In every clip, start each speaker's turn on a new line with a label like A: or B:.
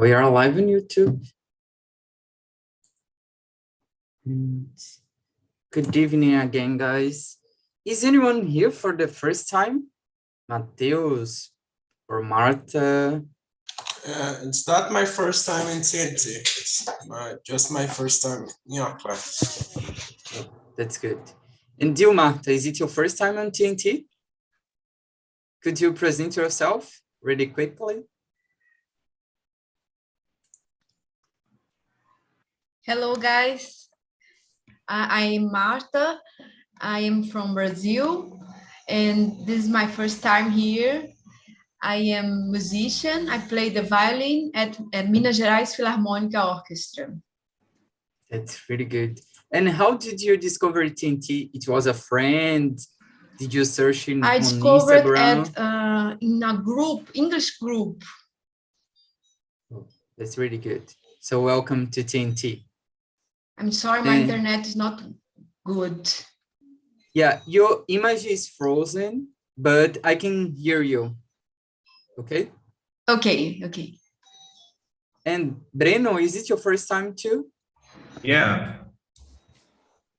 A: We are live on YouTube. And good evening again, guys. Is anyone here for the first time? Mateus or Marta?
B: It's not my first time in TNT. It's just my first time in your class.
A: Oh, that's good. And you, Marta, is it your first time on TNT? Could you present yourself really quickly?
C: Hello, guys. I am Marta. I am from Brazil, and this is my first time here. I am a musician. I play the violin at Minas Gerais Philharmonica Orchestra.
A: That's really good. And how did you discover TNT? It was a friend? Did you search on
C: discovered
A: Instagram?
C: In a group, English group.
A: Oh, that's really good. So welcome to TNT.
C: I'm sorry, my internet is not good.
A: Yeah, your image is frozen, but I can hear you. Okay?
C: Okay.
A: And Breno, is it your first time too?
D: Yeah.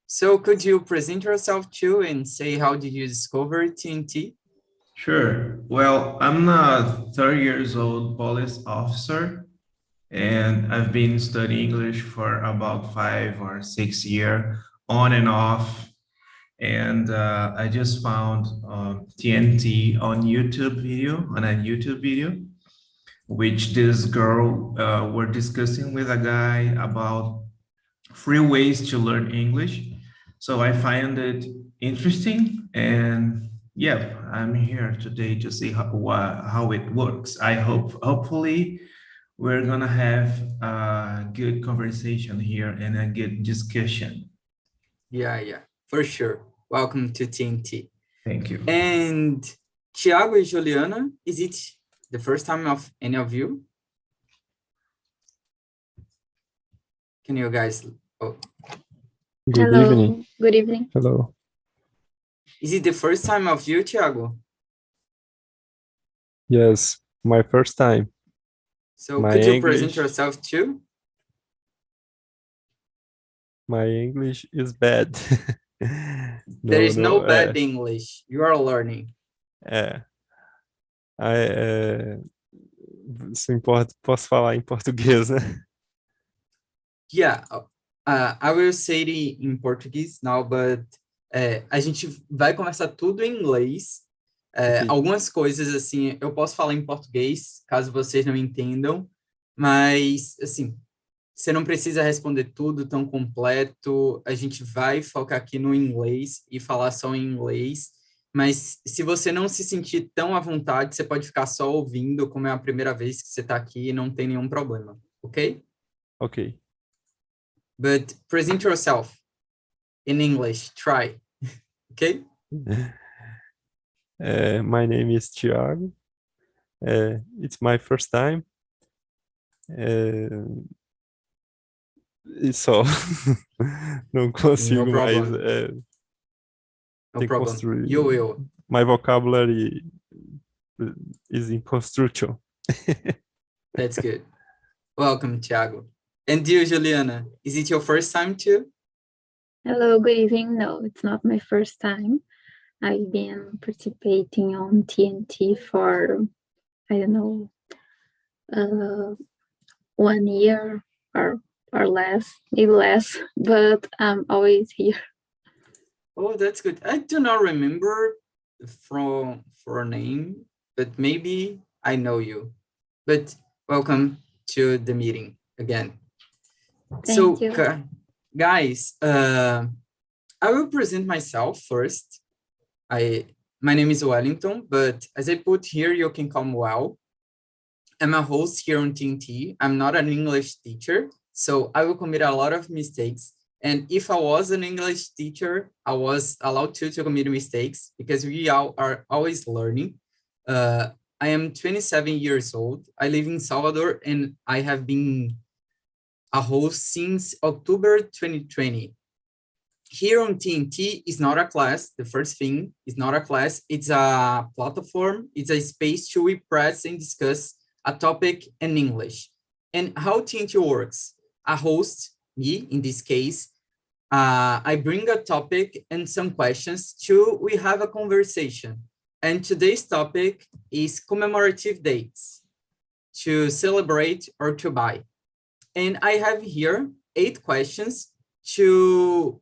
A: So could you present yourself too and say how did you discover TNT?
D: Sure. Well, I'm a 30 years old police officer, and I've been studying English for about 5 or 6 years, on and off. And I just found TNT on a YouTube video, which this girl were discussing with a guy about 3 ways to learn English. So I find it interesting, and yeah, I'm here today to see how it works. Hopefully we're gonna have a good conversation here and a good discussion.
A: Yeah, for sure. Welcome to TNT.
D: Thank you.
A: And Thiago and Juliana, is it the first time of any of you? Can you guys? Oh.
E: Good evening.
F: Good evening.
E: Hello.
A: Is it the first time of you, Thiago?
E: Yes, my first time.
A: So
E: My
A: could you present
E: English-
A: yourself too?
E: My English is bad.
A: There is no bad
E: é,
A: English. You are learning.
E: Se importa, posso falar em português, né?
A: Yeah, I will say it in Portuguese now, but a gente vai conversar tudo em inglês.
E: Okay.
A: Algumas coisas, assim, eu posso falar em português, caso vocês não entendam, mas, assim, você não precisa responder tudo tão completo. A gente vai focar aqui no inglês e falar só em inglês, mas se você não se sentir tão à vontade, você pode ficar só ouvindo, como é a primeira vez que você está aqui, e não tem nenhum problema, ok?
E: Okay.
A: But present yourself in English. Try. Okay?
E: My name is Thiago. It's my first time. E só. Não consigo
A: No
E: mais.
A: problem. No
E: tem que
A: problem.
E: construir.
A: You will.
E: My vocabulary is in construction.
A: That's good. Welcome, Thiago. And you, Juliana, is it your first time too?
F: Hello, good evening. No, it's not my first time. I've been participating on TNT for, I don't know, 1 year or less, maybe less, but I'm always here.
A: Oh, that's good. I do not remember for a name, but maybe I know you. But welcome to the meeting again.
F: Thank you.
A: Guys, I will present myself first. My name is Wellington, but as I put here, you can call me Well. I'm a host here on TNT. I'm not an English teacher, so I will commit a lot of mistakes. And if I was an English teacher, I was allowed to commit mistakes because we all are always learning. I am 27 years old. I live in Salvador, and I have been a host since October 2020. Here on TNT is not a class. The first thing is not a class. It's a platform. It's a space to express and discuss a topic in English. And how TNT works. A host, me in this case, I bring a topic and some questions to we have a conversation. And today's topic is commemorative dates, to celebrate or to buy. And I have here 8 questions to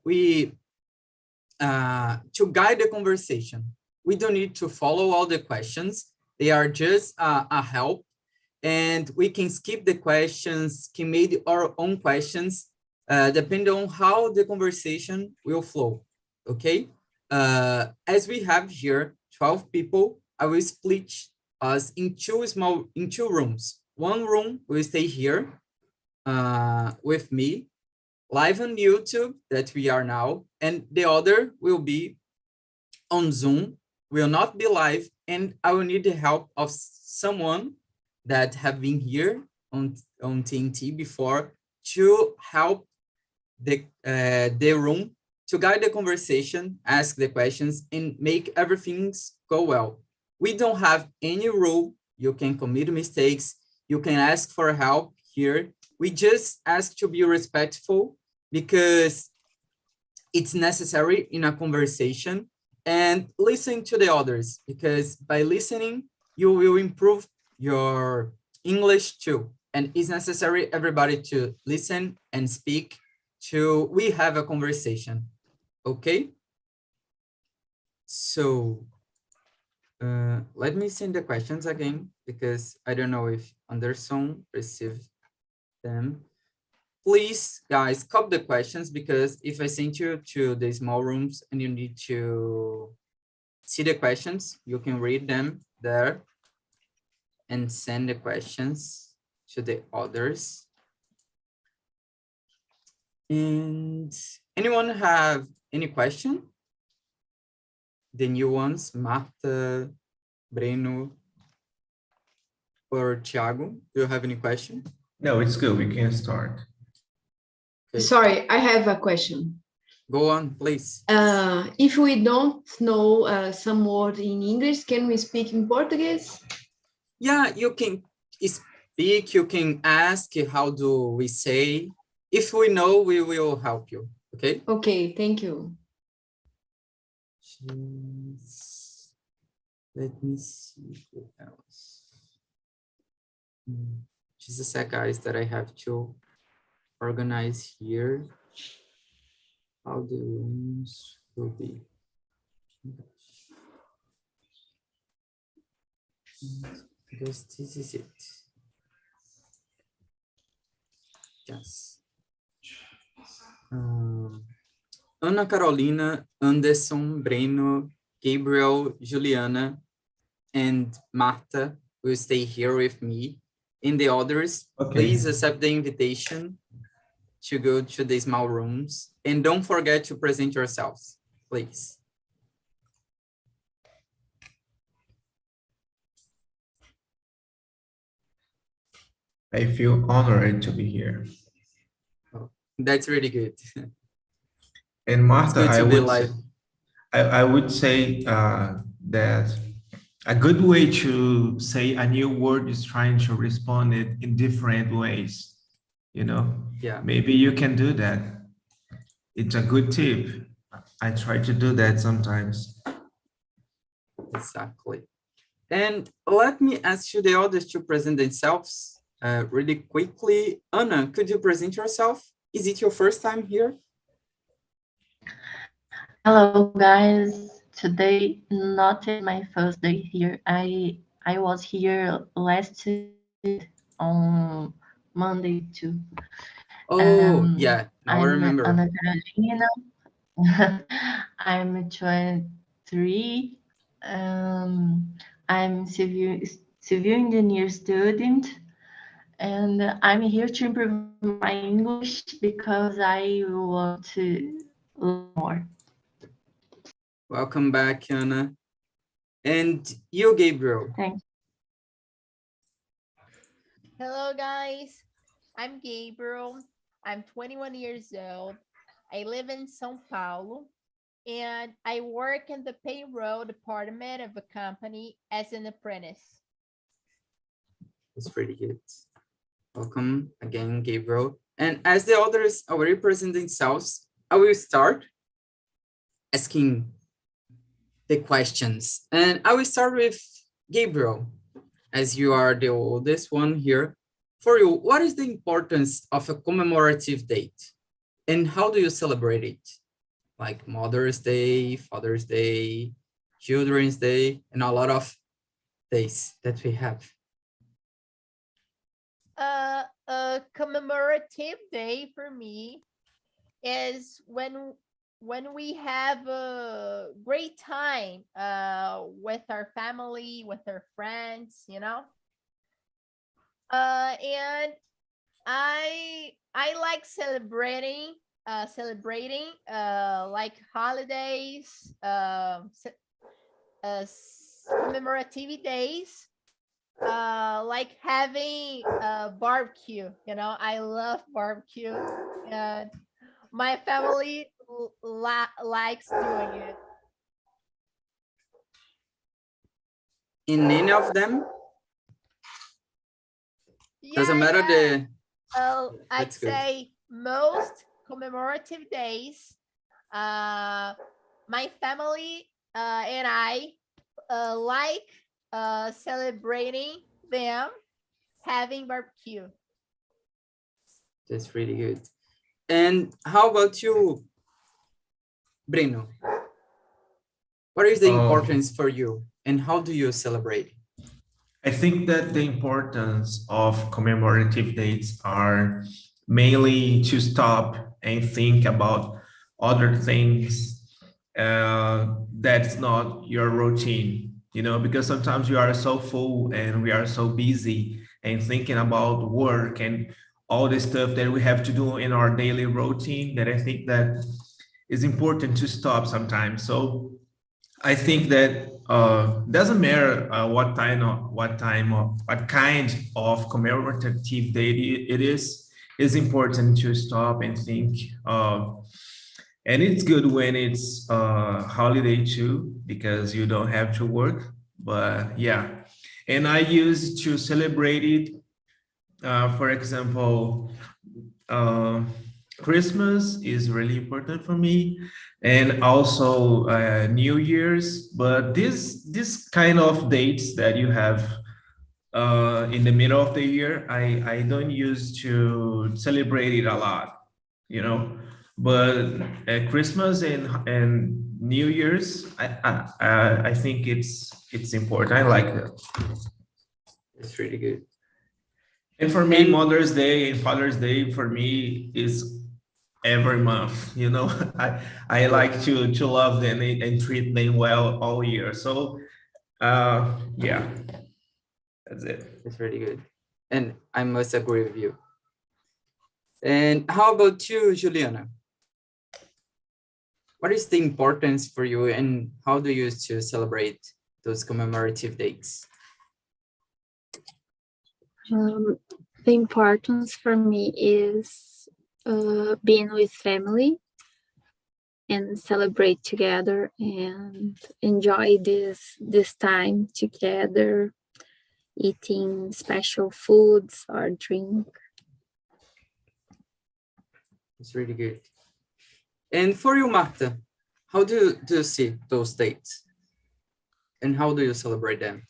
A: guide the conversation. We don't need to follow all the questions. They are just a help. And we can skip the questions, can make our own questions, depending on how the conversation will flow, okay? As we have here 12 people, I will split us in two rooms. One room will stay here with me, live on YouTube that we are now, and the other will be on Zoom, will not be live, and I will need the help of someone that have been here on TNT before to help the room, to guide the conversation, ask the questions, and make everything go well. We don't have any rule. You can commit mistakes. You can ask for help here. We just ask to be respectful because it's necessary in a conversation, and listen to the others, because by listening, you will improve your English too. And it's necessary everybody to listen and speak to we have a conversation, okay? So let me send the questions again, because I don't know if Anderson received them. Please, guys, copy the questions, because if I send you to the small rooms and you need to see the questions, you can read them there and send the questions to the others. And anyone have any question? The new ones, Marta, Breno, or Thiago, do you have any question?
D: No, it's good. We can start.
A: Okay.
C: Sorry, I have a question.
A: Go on, please.
C: If we don't know some word in English, can we speak in Portuguese?
A: Yeah, you can speak, you can ask, how do we say? If we know, we will help you, okay?
C: Okay, thank you.
A: Let me see what else. Just a sec, guys, that I have to organize here. How the rooms will be. Because this is it. Yes. Ana Carolina, Anderson, Breno, Gabriel, Juliana, and Marta will stay here with me. And the others,
D: Okay.
A: Please accept the invitation to go to the small rooms. And don't forget to present yourselves, please.
D: I feel honored to be here.
A: Oh, that's really good.
D: And Martha, I would say that a good way to say a new word is trying to respond it in different ways. You know,
A: Yeah.
D: maybe you can do that. It's a good tip. I try to do that sometimes.
A: Exactly. And let me ask you the others to present themselves really quickly. Anna, could you present yourself? Is it your first time here?
G: Hello, guys. Today, not my first day here. I was here last on Monday too.
A: Oh, yeah. Now I
G: I'm
A: remember.
G: Ana Carolina. I'm 23. I'm civil engineer student, and I'm here to improve my English because I want to learn more.
A: Welcome back, Anna. And you, Gabriel.
G: Thanks.
H: Hello, guys. I'm Gabriel. I'm 21 years old. I live in São Paulo, and I work in the payroll department of a company as an apprentice.
A: That's pretty good. Welcome again, Gabriel. And as the others already present themselves, I will start asking the questions. And I will start with Gabriel, as you are the oldest one here. For you, what is the importance of a commemorative date? And how do you celebrate it? Like Mother's Day, Father's Day, Children's Day, and a lot of days that we have.
H: A commemorative day for me is when we have a great time with our family, with our friends, you know. And I like celebrating like holidays, commemorative days, like having a barbecue. You know, I love barbecue, and my family likes doing it.
A: In any of them, doesn't matter the.
H: I'd
A: That's good.
H: say most commemorative days, my family and I like celebrating them, having barbecue.
A: That's really good. And how about you, Breno? What is the importance for you and how do you celebrate?
D: I think that the importance of commemorative dates are mainly to stop and think about other things that's not your routine, you know, because sometimes we are so full and we are so busy and thinking about work and all the stuff that we have to do in our daily routine that I think that is important to stop sometimes. So I think that doesn't matter what kind of commemorative date it is. It's important to stop and think. And it's good when it's holiday too, because you don't have to work. But yeah, and I used to celebrate it. For example, Christmas is really important for me, and also New Year's. But this kind of dates that you have in the middle of the year, I don't use to celebrate it a lot, you know. But Christmas and New Year's, I think it's important. I like that.
A: It's really good.
D: And for me, Mother's Day and Father's Day for me is every month, you know. I like to love them and treat them well all year. So yeah, that's it.
A: It's really good. And I must agree with you. And how about you, Juliana? What is the importance for you and how do you use to celebrate those commemorative dates?
F: The importance for me is being with family and celebrate together and enjoy this time together, eating special foods or drink.
A: It's really good. And for you, Marta, how do you see those dates? And how do you celebrate them?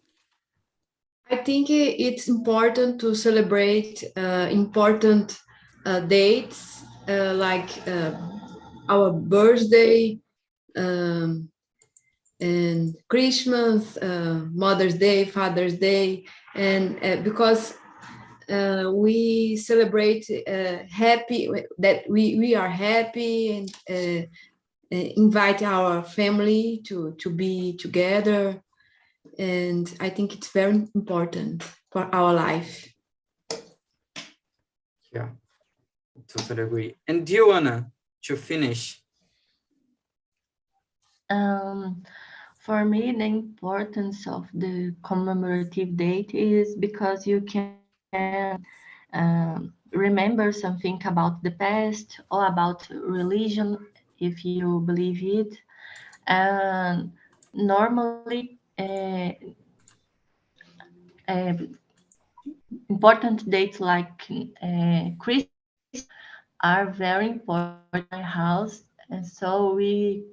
C: I think it's important to celebrate important dates like our birthday and Christmas, Mother's Day, Father's Day, and because we celebrate happy that we are happy and invite our family to be together. And I think it's very important for our life.
A: Yeah, totally agree. And do you wanna to finish?
G: For me, the importance of the commemorative date is because you can remember something about the past or about religion, if you believe it. And normally, important dates like Christmas are very important in my house, and so we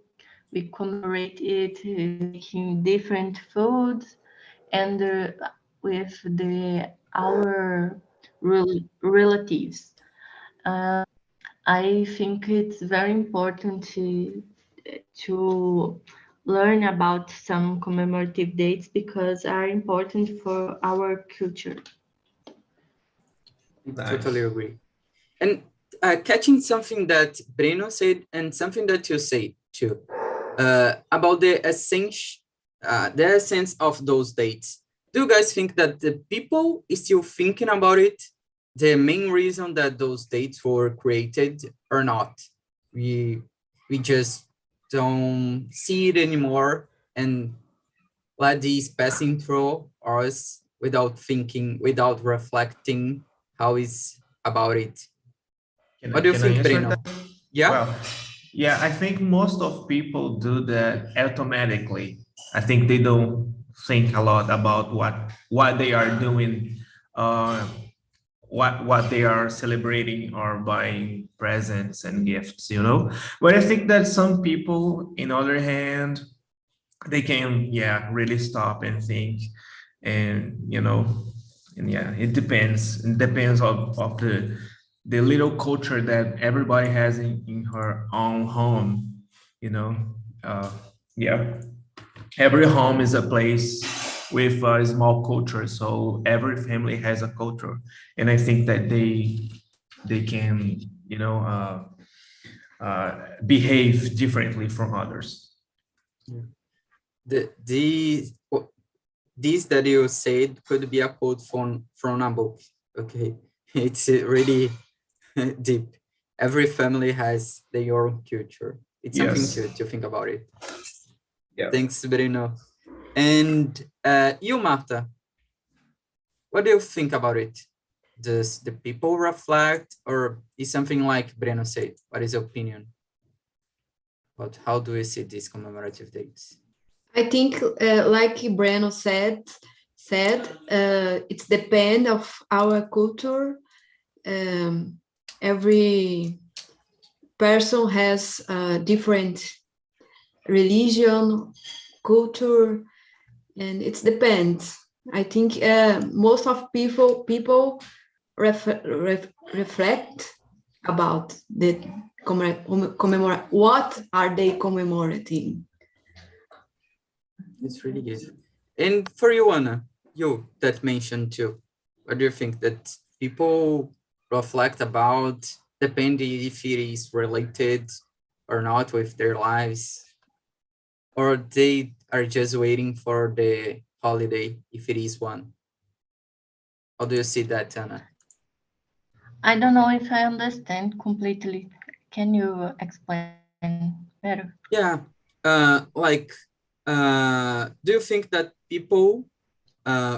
G: commemorate it making different foods and with our relatives. I think it's very important to learn about some commemorative dates because are important for our culture.
A: I
D: Nice.
A: totally agree. And catching something that Breno said and something that you said too, about the essence of those dates. Do you guys think that the people is still thinking about it? The main reason that those dates were created or not? We just don't see it anymore and let these passing through us without thinking, without reflecting how is about it. What do you
D: Can I
A: think,
D: answer
A: Breno?
D: that?
A: Yeah?
D: Well, yeah, I think most of people do that automatically. I think they don't think a lot about what they are doing, uh, what they are celebrating or buying presents and gifts, you know. But I think that some people, in other hand, they can, yeah, really stop and think, and you know, and yeah, it depends. It depends of the little culture that everybody has in her own home, you know. uh yeah, every home is a place with a small culture, so every family has a culture, and I think that they can, you know, behave differently from others.
A: This that you said could be a quote from a book. Okay, it's really deep. Every family has their own culture. It's something
D: Yes.
A: to think about it.
D: Yeah.
A: Thanks, Bruno. And you, Marta, what do you think about it? Does the people reflect, or is something like Breno said? What is your opinion about how do we see these commemorative dates?
C: I think, like Breno said, it's depend of our culture. Every person has a different religion, culture, and it depends. I think most of people reflect about the commemorate. What are they commemorating?
A: It's really good. And for you, Anna, you that mentioned too, what do you think that people reflect about, depending if it is related or not with their lives, or they are just waiting for the holiday if it is one? How do you see that, Anna?
G: I don't know if I understand completely. Can you explain better?
A: Yeah, do you think that people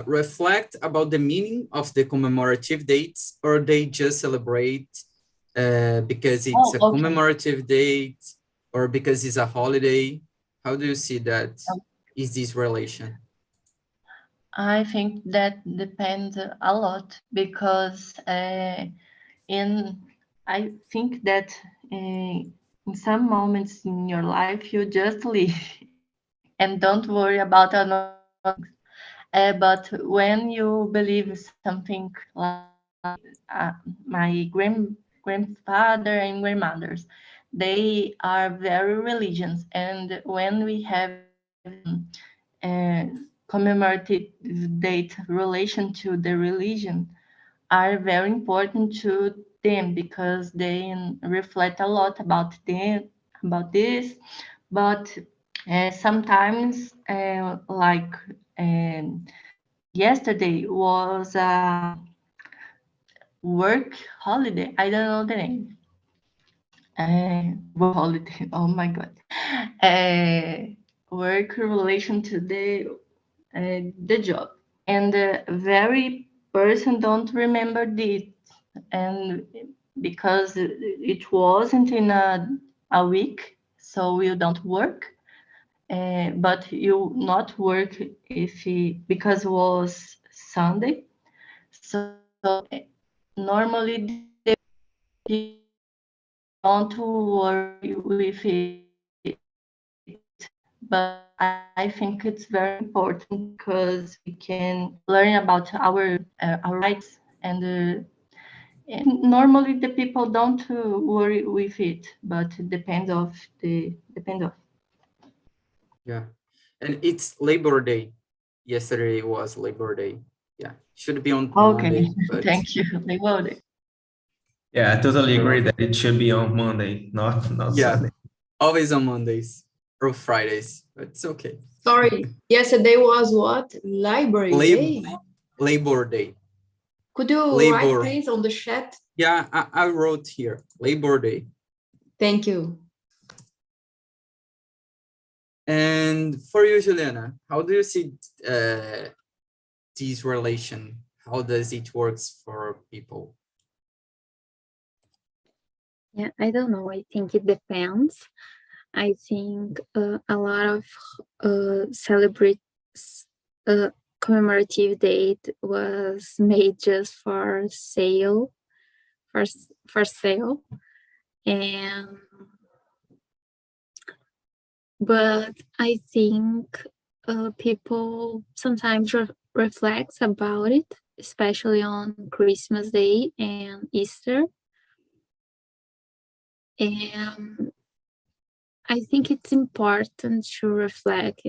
A: reflect about the meaning of the commemorative dates, or they just celebrate because it's a
G: Okay.
A: commemorative date or because it's a holiday? How do you see that? Is this relation?
G: I think that depends a lot because I think that in some moments in your life you just live and don't worry about another things. But when you believe something like my grandfather and grandmothers, they are very religious, and when we have commemorative date relation to the religion are very important to them because they reflect a lot about them about this. But sometimes like yesterday was a work holiday. I don't know the name. Work holiday. Oh my god. Work relation to the job, and the very person don't remember this, and because it wasn't in a week, so you don't work. But you not work if because it was Sunday. So normally they don't worry with it, but I think it's very important because we can learn about our rights, and normally the people don't worry with it, but it depends of.
A: Yeah, and it's Labor Day. Yesterday was Labor Day. Yeah, should be on
G: Okay,
A: Monday, but
G: thank you.
D: Yeah, I totally
A: You're
D: agree
A: welcome.
D: that it should be on Monday, not
A: Yeah,
D: Sunday.
A: always on Mondays or Fridays, but it's okay.
C: Sorry, yesterday was what? Library Day?
A: Labor Day.
C: Could you write, please, on the chat?
A: Yeah, I wrote here, Labor Day.
C: Thank you.
A: And for you, Juliana, how do you see this relation? How does it works for people?
F: Yeah, I don't know. I think it depends. I think a lot of commemorative date was made just for sale, for sale, but I think people sometimes reflect about it, especially on Christmas Day and Easter. And I think it's important to reflect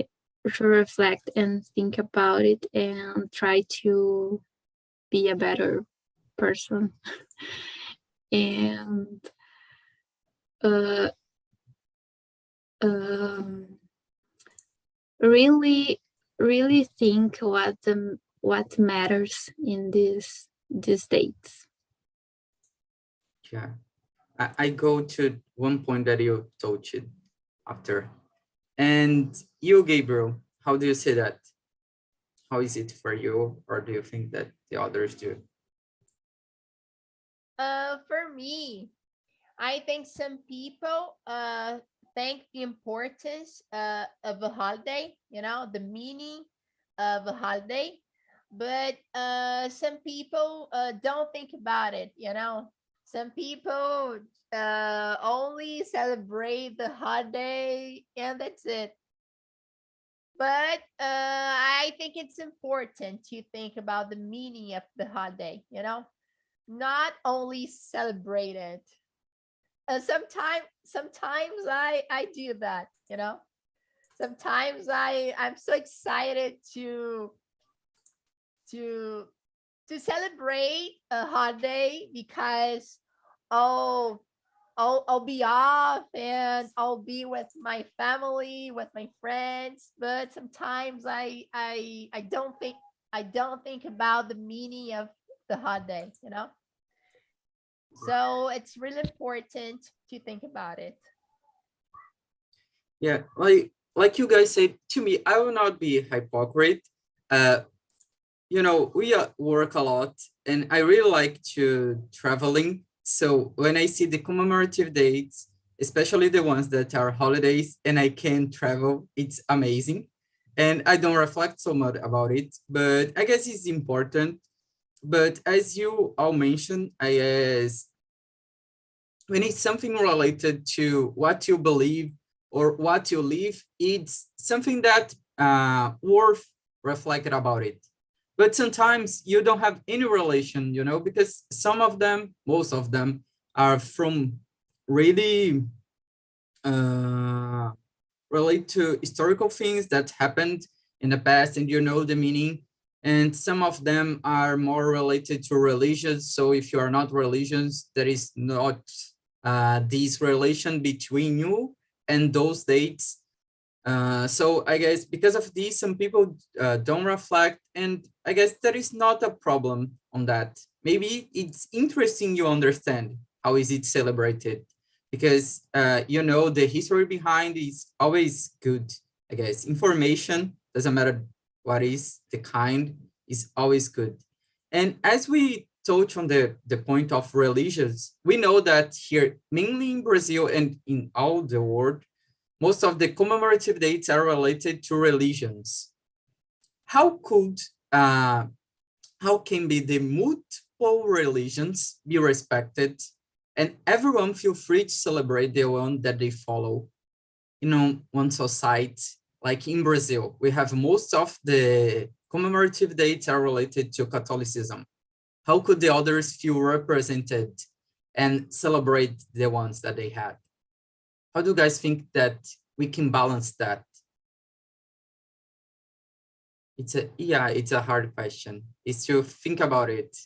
F: and think about it and try to be a better person. And really think what matters in these dates.
A: Yeah, I go to one point that you touched after. And you, Gabriel, how do you say that? How is it for you, or do you think that the others do?
H: For me, I think some people think the importance of a holiday, the meaning of a holiday, but some people don't think about it, Some people only celebrate the holiday and that's it. But I think it's important to think about the meaning of the holiday, not only celebrate it. Sometimes I do that, Sometimes I'm so excited to celebrate a holiday because I'll be off and I'll be with my family, with my friends. But sometimes I don't think about the meaning of the holiday, So it's really important to think about it.
A: Yeah, like you guys said, to me, I will not be a hypocrite. We work a lot and I really like to traveling. So when I see the commemorative dates, especially the ones that are holidays and I can travel, it's amazing. And I don't reflect so much about it, but I guess it's important. But as you all mentioned, I guess when it's something related to what you believe or what you live, it's something that worth reflecting about it. But sometimes you don't have any relation, because most of them are from really relate to historical things that happened in the past and the meaning. And some of them are more related to religions. So if you are not religious, there is not this relation between you and those dates. So I guess because of this, some people don't reflect, and I guess there is not a problem on that. Maybe it's interesting you understand how is it celebrated, because the history behind is always good. I guess information, doesn't matter what is the kind, is always good. And as we touch on the point of religions, we know that here, mainly in Brazil and in all the world, most of the commemorative dates are related to religions. How could how can be the multiple religions be respected and everyone feel free to celebrate the one that they follow? You know, one society, like in Brazil, we have most of the commemorative dates are related to Catholicism. How could the others feel represented and celebrate the ones that they had? How do you guys think that we can balance that? It's a hard question. It's to think about it.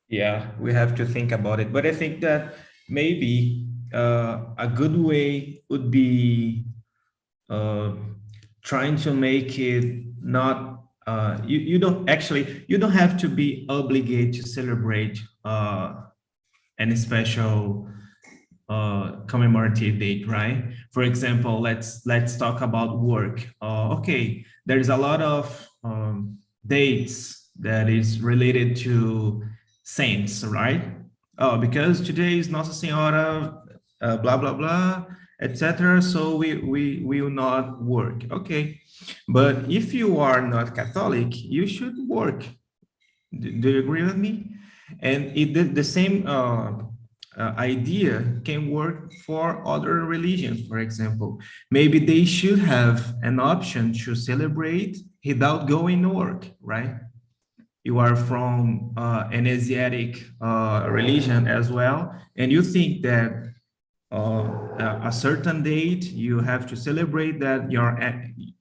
D: Yeah, we have to think about it. But I think that maybe a good way would be trying to make it not, you don't have to be obligated to celebrate any special commemorative date, right? For example, let's talk about work. Okay, there's a lot of dates that is related to saints, right? Oh, because today is Nossa Senhora, blah blah blah, etc. So we will not work. Okay, but if you are not Catholic, you should work. Do you agree with me? And the same idea can work for other religions. For example, maybe they should have an option to celebrate without going to work, right? You are from an Asiatic religion as well, and you think that a certain date you have to celebrate that you're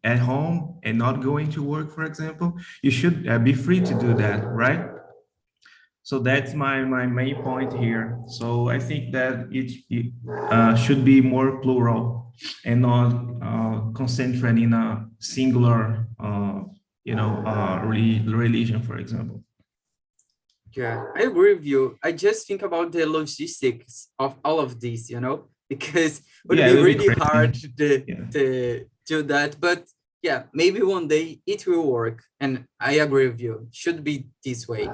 D: at home and not going to work, for example, you should be free to do that, right? So that's my main point here. So I think that it should be more plural and not concentrated in a singular, religion, for example.
A: Yeah, I agree with you. I just think about the logistics of all of this, you know, because it would be really hard to do that. But yeah, maybe one day it will work. And I agree with you. It should be this way.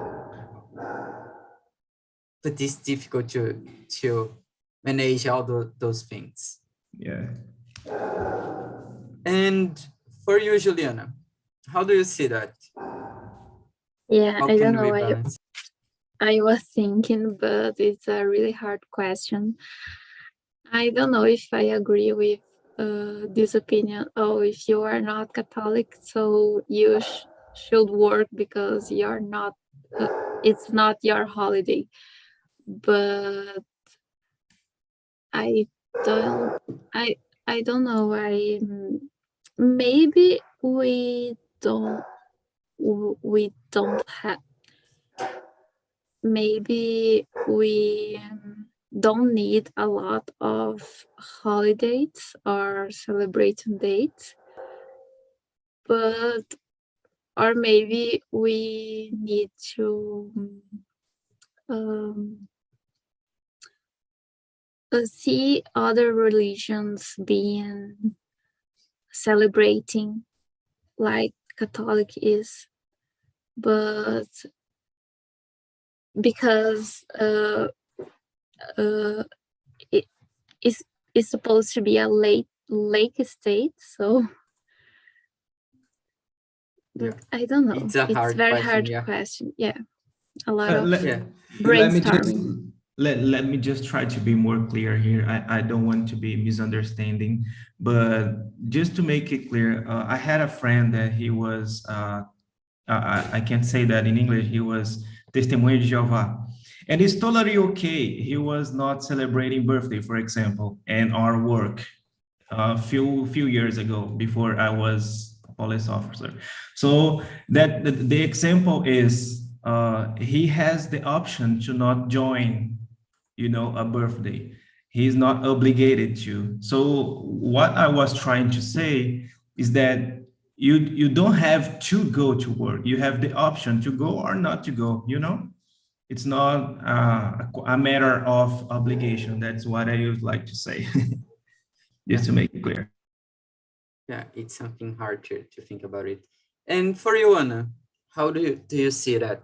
A: But it's difficult to manage all those things.
D: Yeah.
A: And for you, Juliana, how do you see that?
F: Yeah,
A: How
F: I
A: can
F: don't
A: we
F: know.
A: balance?
F: I was thinking, but it's a really hard question. I don't know if I agree with this opinion. Oh, if you are not Catholic, so you should work because you're not. It's not your holiday. But I don't. I don't know. Maybe we don't have. Maybe we don't need a lot of holidays or celebrating dates, but or maybe we need to see other religions being celebrating like Catholic is, but because it's supposed to be a lake state, so
A: Yeah.
F: I don't know.
A: It's a
F: very
A: question,
F: hard
A: yeah.
F: question. Yeah, a lot of
D: brainstorming.
F: brainstorming.
D: Let me just try to be more clear here. I don't want to be misunderstanding, but just to make it clear, I had a friend that he was, I can't say that in English, he was Testemunha de Jehová. And it's totally okay. He was not celebrating birthday, for example, and our work a few years ago before I was a police officer. So that the example is he has the option to not join, a birthday. He's not obligated to. So what I was trying to say is that you don't have to go to work. You have the option to go or not to go, It's not a matter of obligation. That's what I would like to say, just to make it clear.
A: Yeah, it's something hard to think about it. And for you, Anna, how do you see that?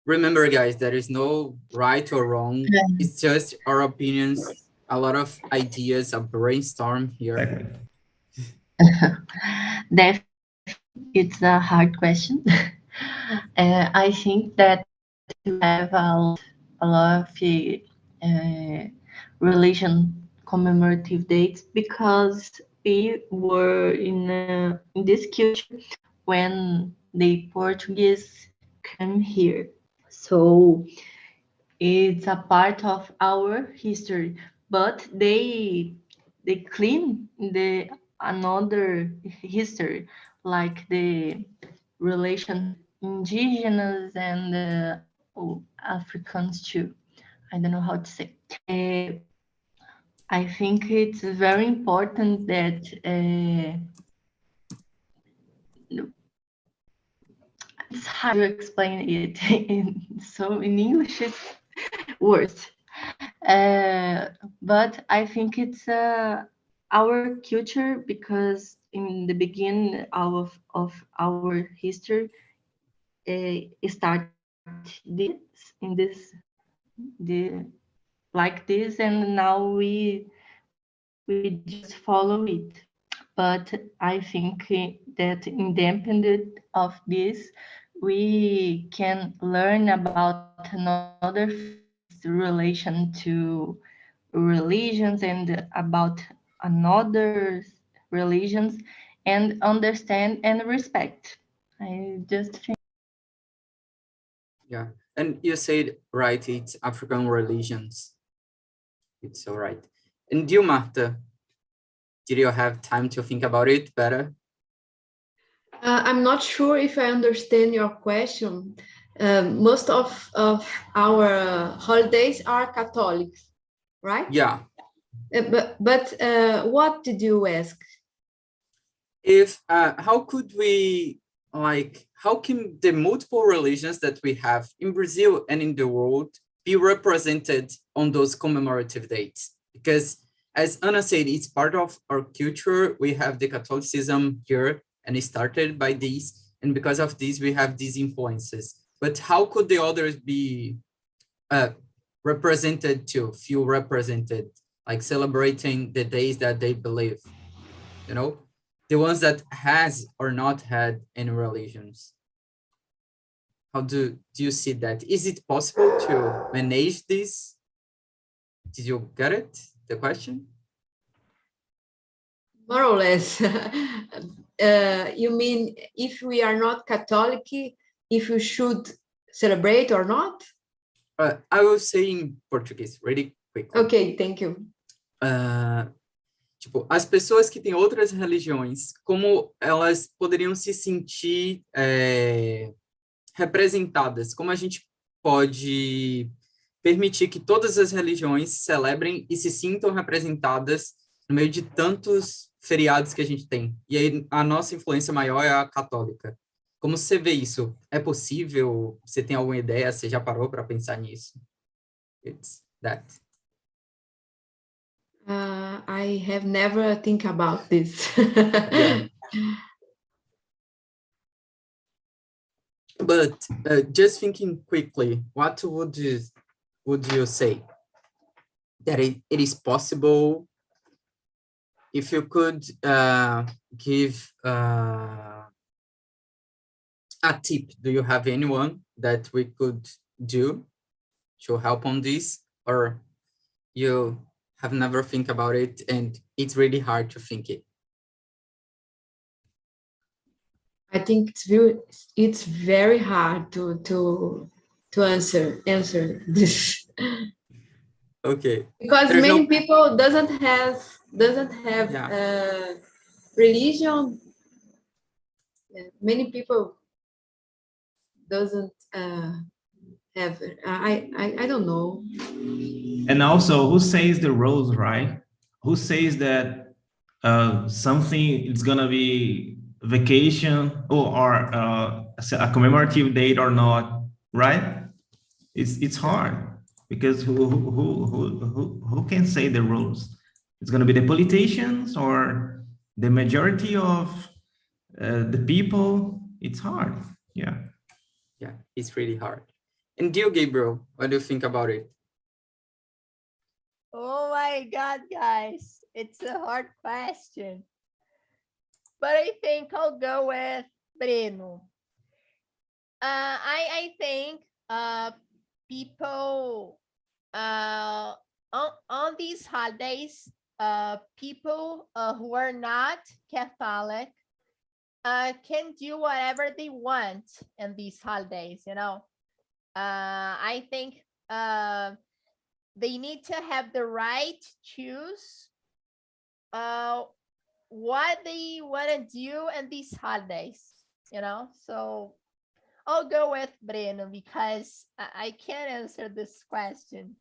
A: Remember, guys, there is no right or wrong. It's just our opinions, a lot of ideas, a brainstorm here.
G: It's a hard question. I think that we have a lot of religion commemorative dates because we were in this culture when the Portuguese came here. So it's a part of our history, but they clean the another history, like the relation indigenous and Africans too. I don't know how to say. I think it's very important that it's hard to explain it in English it's worse. But I think it's our culture because in the beginning of our history start this in this the like this, and now we just follow it. But I think that independent of this, we can learn about another relation to religions and about another religions and understand and respect. I just think.
A: Yeah, and you said, right, it's African religions. It's all right. And you, Marta, did you have time to think about it better?
C: I'm not sure if I understand your question. Most of our holidays are Catholics, right?
A: Yeah.
C: But what did you ask?
A: If how could we, like, how can the multiple religions that we have in Brazil and in the world be represented on those commemorative dates? Because as Anna said, it's part of our culture. We have the Catholicism here, and it started by this, and because of this, we have these influences. But how could the others be represented to feel represented, like celebrating the days that they believe, you know, the ones that has or not had any religions? How do you see that? Is it possible to manage this? Did you get it, the question?
C: More or less. You mean if we are not Catholic, if we should celebrate or not?
A: I will say in Portuguese, really quickly.
C: Okay, thank you.
A: Tipo, as pessoas que têm outras religiões, como elas poderiam se sentir representadas? Como a gente pode permitir que todas as religiões celebrem e se sintam representadas no meio de tantos feriados que a gente tem? E aí a nossa influência maior é a católica. Como você vê isso? É possível? Você tem alguma ideia? Você já parou para pensar nisso? It's that.
C: I have never think about this.
A: Yeah. But just thinking quickly, what would you say? That it is possible? If you could give a tip, do you have anyone that we could do to help on this? Or you have never think about it and it's really hard to think it?
C: I think it's very hard to answer this.
A: Okay.
C: Because
A: There's
C: many
A: no...
C: people doesn't have
A: Yeah.
C: Religion. Yeah, many people doesn't have. I don't know.
D: And also, who says the rules, right? Who says that something is gonna be vacation or a commemorative date or not, right? It's hard because who can say the rules? It's gonna be the politicians or the majority of the people. It's hard. Yeah.
A: Yeah, it's really hard. And you, Gabriel, what do you think about it?
H: Oh my God, guys, it's a hard question. But I think I'll go with Breno. I think people on these holidays, people who are not Catholic can do whatever they want in these holidays. I think they need to have the right to choose what they want to do in these holidays. So I'll go with Breno because I can't answer this question.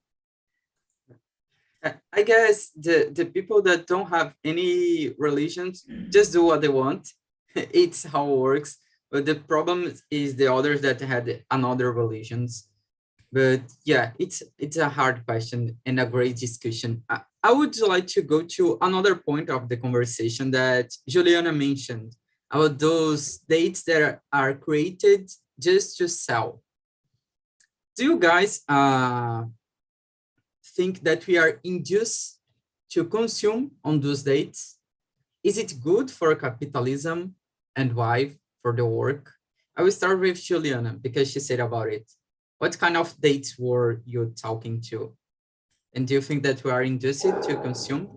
A: I guess the people that don't have any religions just do what they want. It's how it works. But the problem is the others that had another religions. But yeah, it's a hard question and a great discussion. I would like to go to another point of the conversation that Juliana mentioned about those dates that are created just to sell. Do you guys think that we are induced to consume on those dates? Is it good for capitalism and why for the work? I will start with Juliana because she said about it. What kind of dates were you talking to? And do you think that we are induced to consume?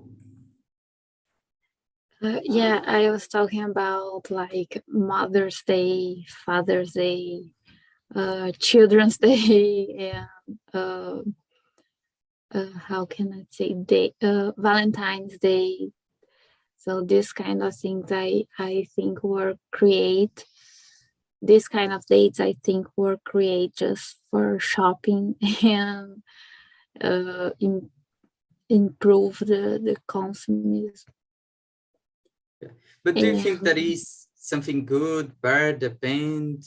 F: Yeah, I was talking about like Mother's Day, Father's Day, Children's Day, and how can I say Valentine's Day. So this kind of things I think were create. This kind of dates I think were created just for shopping and improve the consumerism.
A: But do you think that is something good, bad, depend?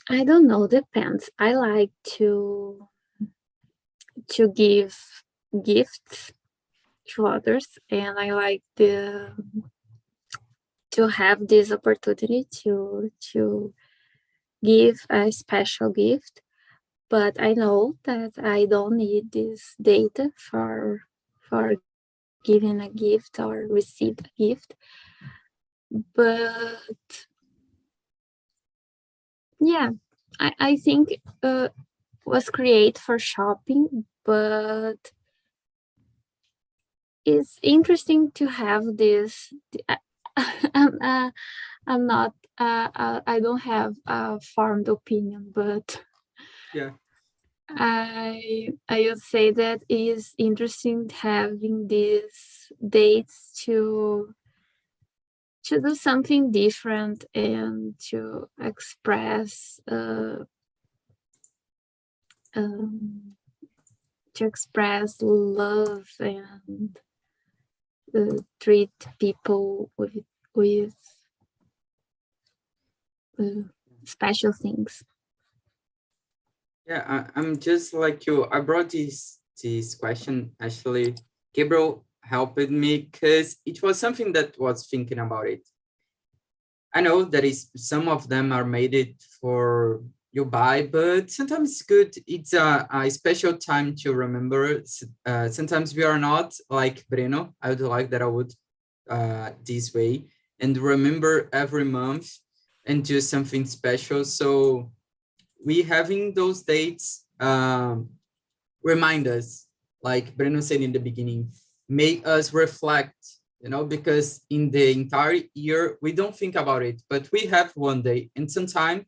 F: I don't know, depends. I like to give gifts to others, and I like to have this opportunity to give a special gift. But I know that I don't need this data for giving a gift or receive a gift. But yeah, I think was created for shopping, but it's interesting to have this. I'm not. I don't have a formed opinion, but
A: yeah,
F: I would say that it is interesting having these dates to do something different and to express love and treat people with special things.
A: Yeah, I'm just like you. I brought this question actually. Gabriel helped me because it was something that was thinking about it. I know that is some of them are made it for you buy, but sometimes it's good. It's a special time to remember. Sometimes we are not like Breno. I would like that I would this way and remember every month and do something special. So we having those dates remind us, like Breno said in the beginning, make us reflect, because in the entire year, we don't think about it, but we have one day, and sometimes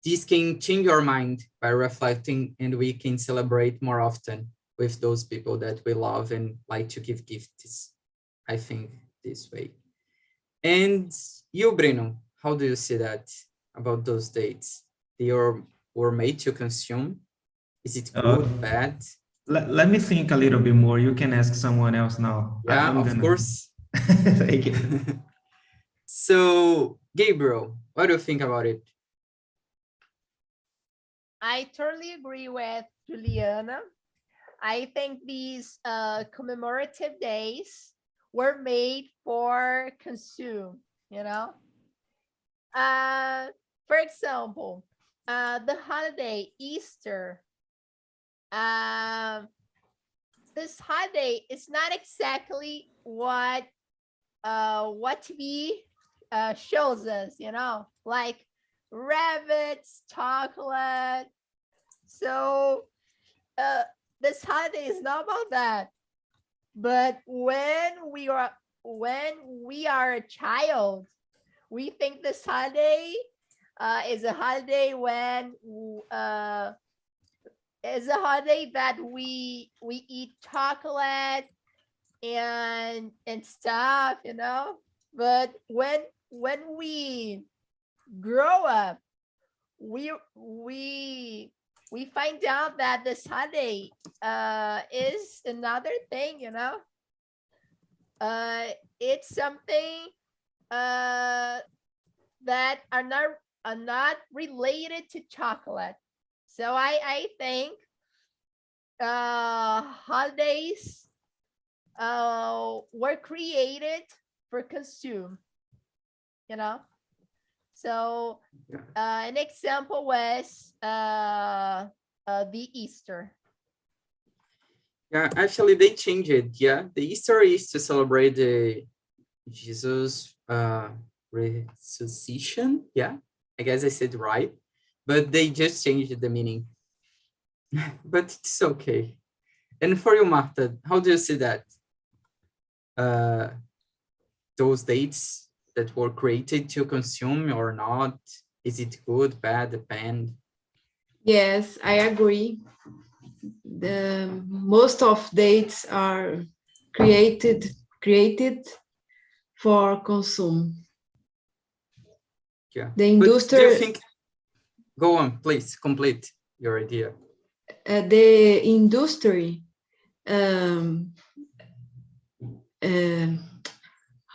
A: this can change our mind by reflecting, and we can celebrate more often with those people that we love and like to give gifts, I think, this way. And you, Breno, how do you see that about those dates? They were made to consume? Is it good, bad?
D: Let me think a little bit more. You can ask someone else now.
A: Yeah, of course.
D: Thank you.
A: So, Gabriel, what do you think about it?
H: I totally agree with Juliana. I think these commemorative days were made for consume, For example, the holiday Easter. This holiday is not exactly what TV shows us, you know, like rabbits, chocolate. So this holiday is not about that. But when we are a child, we think this holiday is a holiday when is a holiday that we eat chocolate and stuff, you know. But when we grow up, we find out that this holiday is another thing, you know. It's something that are not related to chocolate. So I think holidays were created for consume, you know. So an example was the Easter.
A: Yeah, actually they changed it. Yeah, the Easter is to celebrate the Jesus resurrection. Yeah, I guess I said right, but they just changed the meaning. But it's okay. And for you, Marta, how do you see that? Those dates that were created to consume or not? Is it good, bad, depend?
C: Yes, I agree. The most of dates are created for consume.
A: Yeah.
C: The
A: But
C: industry.
A: do you think? Go on, please complete your idea.
C: The industry.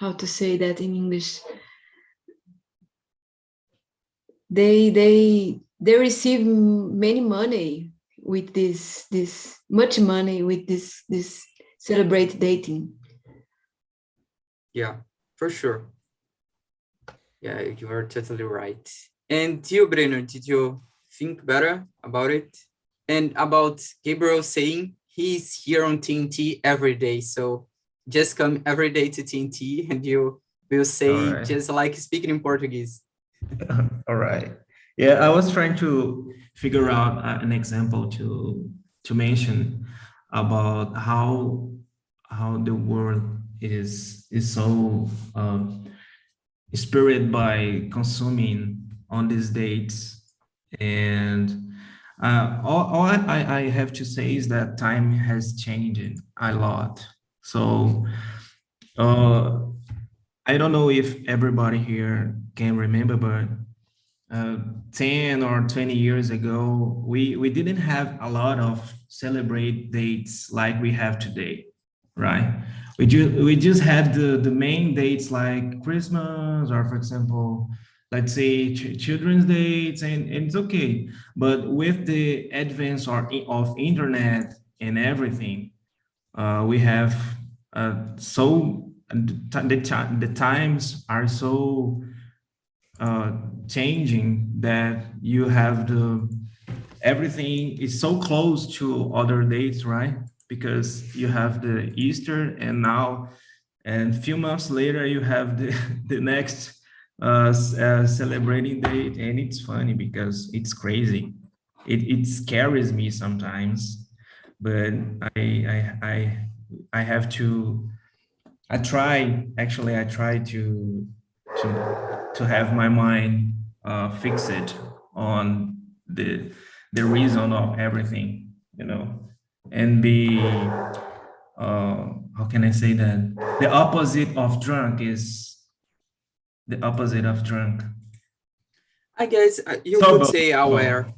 C: How to say that in English? They receive many money with this much money with this celebrate dating.
A: Yeah, for sure. Yeah, you are totally right. And you, Breno, did you think better about it? And about Gabriel saying he's here on TNT every day, so just come every day to TNT and you will say
D: Right.
A: just like speaking in Portuguese.
D: All right. Yeah, I was trying to figure out an example to mention about how the world is so spirited by consuming on these dates, and all I have to say is that time has changed a lot. So I don't know if everybody here can remember, but 10 or 20 years ago, we didn't have a lot of celebrate dates like we have today, right? We just had the main dates like Christmas, or for example, let's say children's dates, and it's okay. But with the advance of internet and everything, we have the times are so changing that you have everything is so close to other dates, right? Because you have the Easter, and now, and a few months later, you have the next celebrating date, and it's funny because it's crazy. It scares me sometimes, but I have to. I try to have my mind fixed on the reason of everything, you know, and be how can I say that? The opposite of drunk is the opposite of drunk.
A: I guess you
D: Sober.
A: could say aware.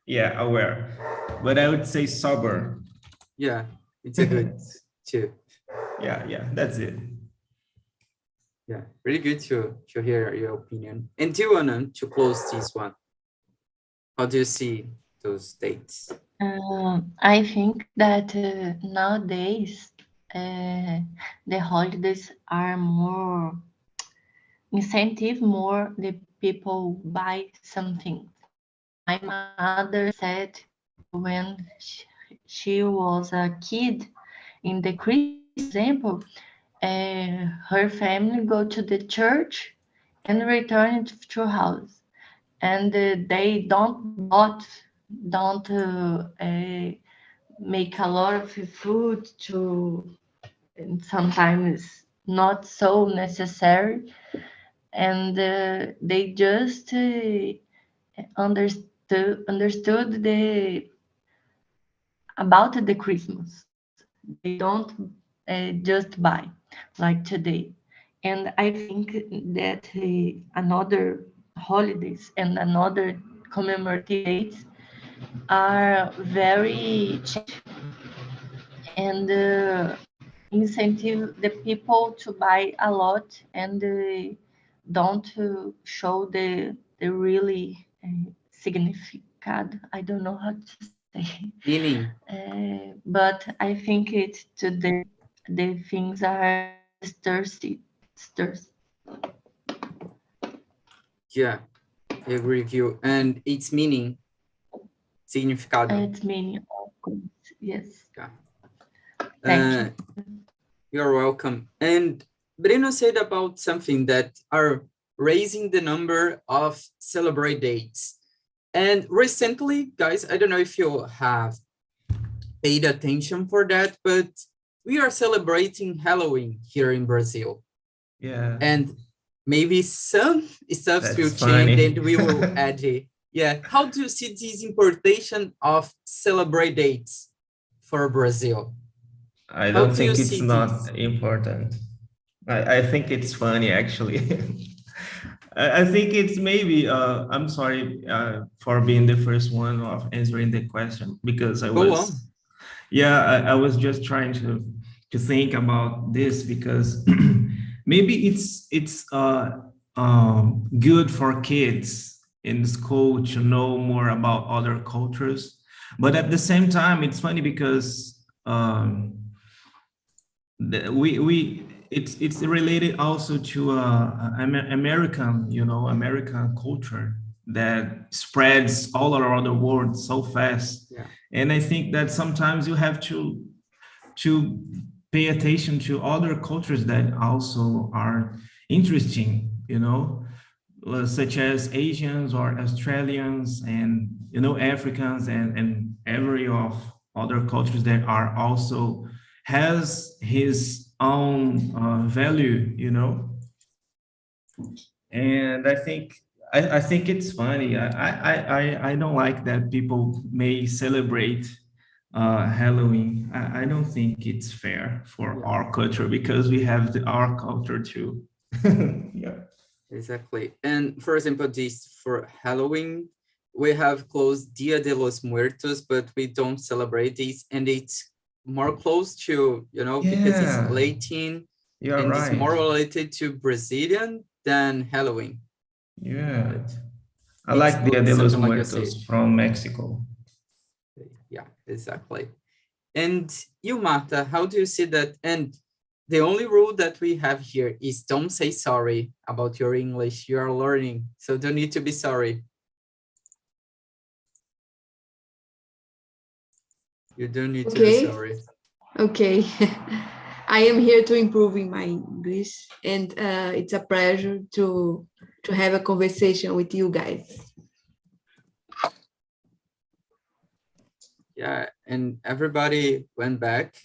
D: Yeah, aware, but I would say sober.
A: Yeah, it's a good too.
D: Yeah, that's it.
A: Yeah, really good to hear your opinion. And do you want to close this one? How do you see those dates?
G: I think that nowadays the holidays are more incentive more the people buy something. My mother said when she was a kid in the Christian example, her family go to the church and return to house. And they don't make a lot of food to, and sometimes not so necessary. And they just understood about the Christmas. They don't just buy like today. And I think that another holidays and another commemorative dates are very and incentive the people to buy a lot and don't show the really significant. I don't know how to say.
A: Meaning.
G: But I think it today the things are thirsty.
A: Yeah, I agree with you. And its meaning, significado.
G: Its meaning, of course, yes.
A: Yeah.
G: Thank you.
A: You're welcome. And Breno said about something that are raising the number of celebrate dates. And recently, guys, I don't know if you have paid attention for that, but we are celebrating Halloween here in Brazil.
D: Yeah.
A: And maybe some stuff
D: That's
A: will
D: funny.
A: change and we will add it. Yeah. How do you see this importation of celebrate dates for Brazil?
D: I
A: How
D: don't
A: do
D: think
A: you
D: it's
A: see
D: not
A: this?
D: important. I think it's funny, actually. I think it's maybe, I'm sorry for being the first one of answering the question, because I
A: Go
D: was,
A: on.
D: yeah, I was just trying to think about this, because maybe it's good for kids in school to know more about other cultures. But at the same time, it's funny because it's related also to American, American culture that spreads all around the world so fast.
A: Yeah.
D: And I think that sometimes you have to pay attention to other cultures that also are interesting, such as Asians or Australians and, Africans and every of other cultures that are also has his own value, and I think it's funny. I don't like that people may celebrate Halloween. I don't think it's fair for our culture, because we have our culture too. Yeah,
A: exactly. And for example, this for Halloween, we have closed Dia de los Muertos, but we don't celebrate this, and it's more close to, because it's
D: Yeah.
A: Latin,
D: You're
A: and it's more
D: right.
A: related to Brazilian than Halloween.
D: Yeah,
A: But
D: I like Dia de los
A: something like you
D: Muertos
A: said.
D: from Mexico.
A: Yeah, exactly. And you, Marta, how do you see that? And the only rule that we have here is don't say sorry about your English. You are learning, so don't need to be sorry. You don't need to be sorry.
C: Okay. I am here to improving my English, and it's a pleasure to have a conversation with you guys.
A: Yeah, and everybody went back.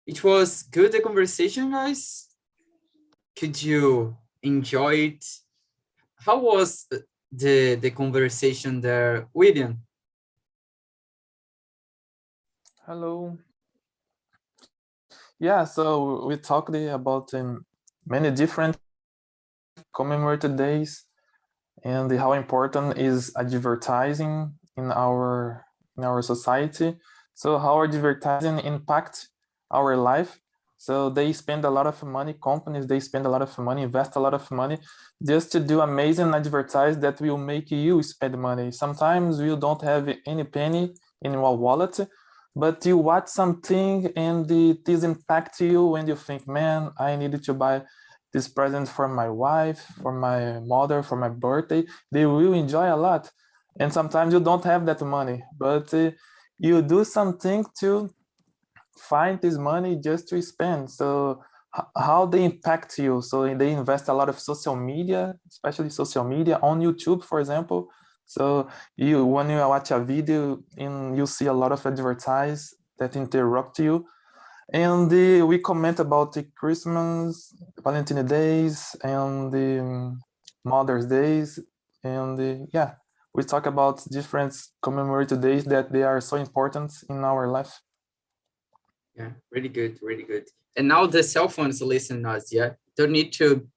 A: It was good, the conversation, guys. Could you enjoy it? How was the conversation there, William?
I: Hello. Yeah, so we talked about many different commemorated days and how important is advertising in our society. So how advertising impact our life. So they spend a lot of money, companies, they spend a lot of money, invest a lot of money just to do amazing advertise that will make you spend money. Sometimes you don't have any penny in your wallet, but you watch something and it is impact you when you think, man, I needed to buy this present for my wife, for my mother, for my birthday. They will enjoy a lot. And sometimes you don't have that money, but you do something to find this money just to spend. So how they impact you. So they invest a lot of social media, especially social media on YouTube, for example. So when you watch a video and you see a lot of advertise that interrupt you, and we comment about the Christmas, Valentine's Days, and the Mother's Days, and yeah, we talk about different commemorative days that they are so important in our life.
A: Yeah, really good, really good. And now the cell phones listen us, yeah? Don't need to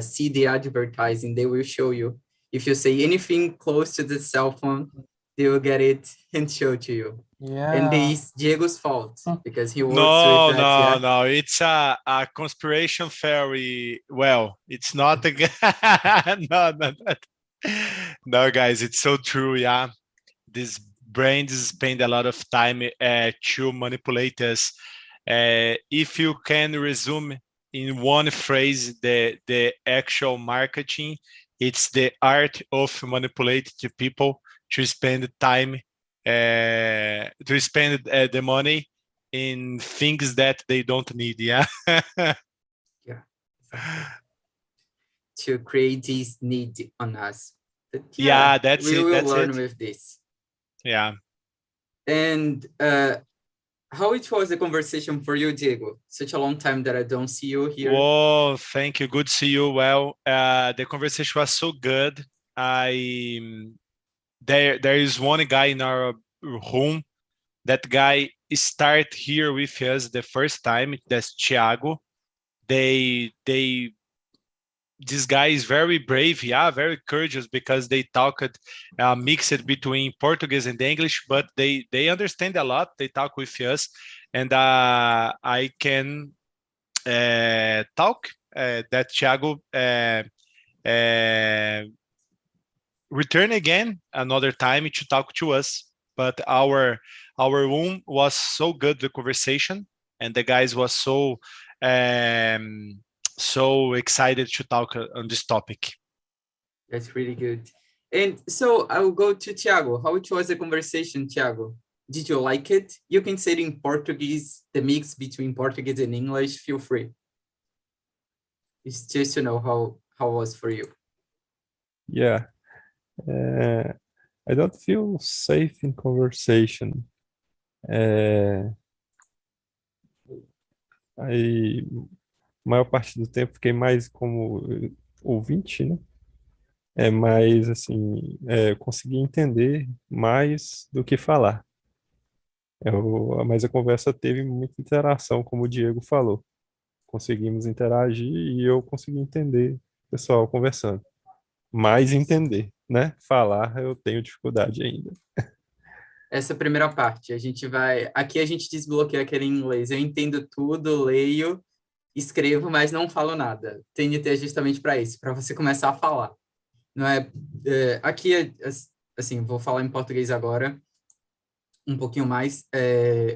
A: see the advertising, they will show you. If you say anything close to the cell phone, they will get it and show to you.
I: Yeah.
A: And it's Diego's fault because he works
J: No,
A: with that.
J: no. It's a conspiration theory. Well, it's not a no, guys. It's so true. Yeah, these brains spend a lot of time to manipulate us. If you can resume in one phrase the actual marketing, it's the art of manipulating the people to spend time, to spend the money in things that they don't need. Yeah.
A: Yeah. To create this need on us. But
J: yeah, that's
A: we
J: it.
A: will
J: That's
A: learn
J: it.
A: with this.
J: Yeah.
A: And how it was the conversation for you, Diego? Such a long time that I don't see you here.
J: Oh, thank you. Good to see you. Well, the conversation was so good. There is one guy in our room. That guy start here with us the first time. That's Thiago. This guy is very brave, yeah, very courageous, because they talked mixed between Portuguese and English, but they understand a lot. They talk with us, and I can talk that Thiago return again another time to talk to us. But our room was so good, the conversation, and the guys was so so excited to talk on this topic.
A: That's really good. And so I will go to Thiago. How it was the conversation, Thiago? Did you like it? You can say it in Portuguese, the mix between Portuguese and English, feel free. It's just to know how it was for you.
E: Yeah. I don't feel safe in conversation. Maior parte do tempo fiquei mais como ouvinte, né? Mas assim, consegui entender mais do que falar. Mas a conversa teve muita interação, como o Diego falou. Conseguimos interagir e eu consegui entender o pessoal conversando. Mais entender, né? Falar eu tenho dificuldade ainda.
A: Essa primeira parte, aqui a gente desbloqueia aquele inglês. Eu entendo tudo, leio, escrevo, mas não falo nada. TNT é justamente para isso, para você começar a falar. Não aqui, assim, vou falar em português agora, um pouquinho mais.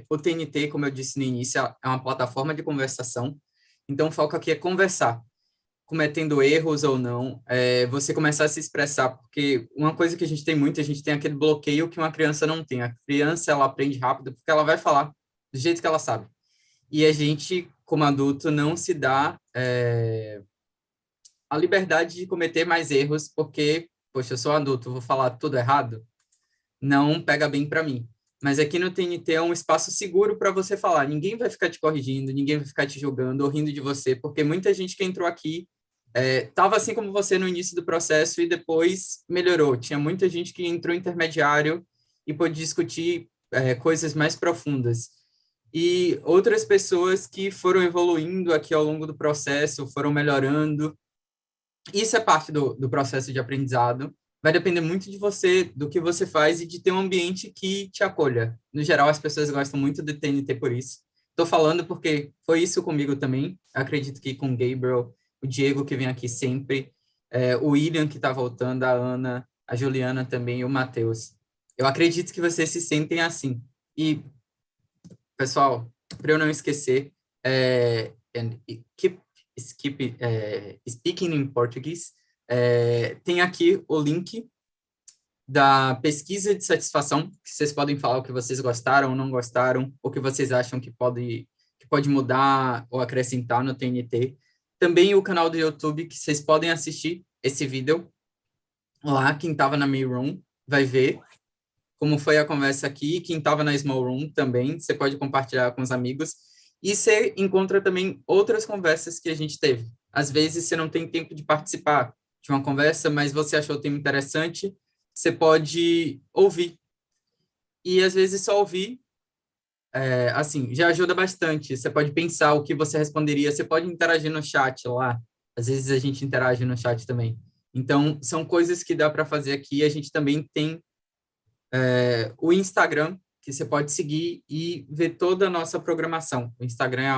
A: O TNT, como eu disse no início, é uma plataforma de conversação. Então, o foco aqui é conversar. Cometendo erros ou não, você começar a se expressar, porque uma coisa que a gente tem aquele bloqueio que uma criança não tem. A criança, ela aprende rápido porque ela vai falar do jeito que ela sabe. E a gente, como adulto, não se dá a liberdade de cometer mais erros, porque, poxa, eu sou adulto, vou falar tudo errado? Não pega bem para mim. Mas aqui no TNT é um espaço seguro para você falar. Ninguém vai ficar te corrigindo, ninguém vai ficar te julgando ou rindo de você, porque muita gente que entrou aqui estava assim como você no início do processo e depois melhorou. Tinha muita gente que entrou intermediário e pôde discutir coisas mais profundas. E outras pessoas que foram evoluindo aqui ao longo do processo, foram melhorando. Isso é parte do processo de aprendizado. Vai depender muito de você, do que você faz e de ter um ambiente que te acolha. No geral, as pessoas gostam muito do TNT por isso. Estou falando porque foi isso comigo também. Acredito que com o Gabriel, o Diego, que vem aqui sempre, o William, que está voltando, a Ana, a Juliana também e o Matheus. Eu acredito que vocês se sentem assim. E, pessoal, para eu não esquecer, speaking in Portuguese, tem aqui o link da pesquisa de satisfação, que vocês podem falar o que vocês gostaram ou não gostaram, ou que vocês acham que que pode mudar ou acrescentar no TNT. Também o canal do YouTube, que vocês podem assistir esse vídeo. Lá, quem estava na main room vai ver como foi a conversa aqui. Quem estava na small room também, você pode compartilhar com os amigos. E você encontra também outras conversas que a gente teve. Às vezes você não tem tempo de participar de uma conversa, mas você achou o tema interessante, você pode ouvir. E às vezes só ouvir, assim, já ajuda bastante. Você pode pensar o que você responderia, você pode interagir no chat lá. Às vezes a gente interage no chat também. Então, são coisas que dá para fazer aqui. A gente também tem o Instagram, que você pode seguir e ver toda a nossa programação. O Instagram é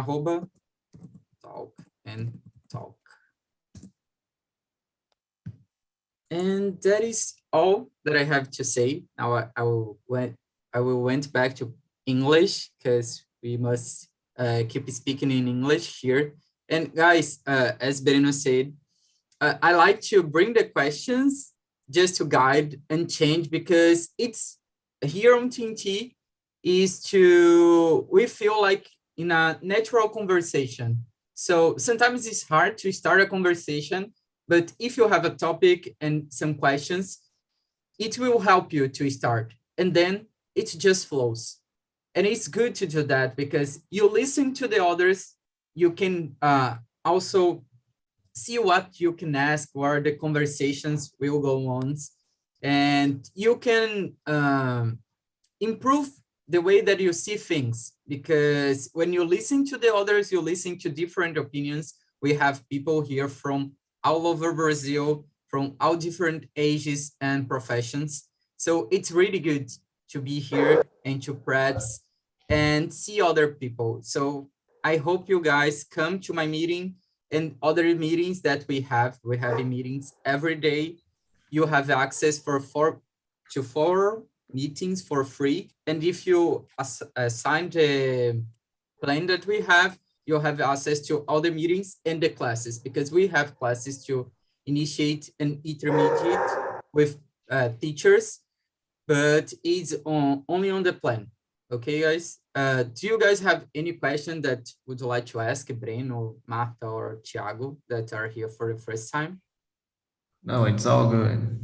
A: @talk&talk. And that is all that I have to say. Now I will went back to English because we must keep speaking in English here. And guys, as Berino said, I like to bring the questions just to guide and change, because it's here on TNT we feel like in a natural conversation. So sometimes it's hard to start a conversation, but if you have a topic and some questions, it will help you to start. And then it just flows. And it's good to do that because you listen to the others, you can also see what you can ask, where the conversations will go on, and you can improve the way that you see things, because when you listen to the others, you listen to different opinions. We have people here from all over Brazil, from all different ages and professions. So it's really good to be here and to practice and see other people. So I hope you guys come to my meeting and other meetings that we have. We have meetings every day. You have access for 4 meetings for free. And if you assign the plan that we have, you'll have access to all the meetings and the classes, because we have classes to initiate and intermediate with teachers, but it's only on the plan. Okay, guys? Do you guys have any question that would you like to ask Breno, Marta, or Thiago that are here for the first time?
D: No, it's all good.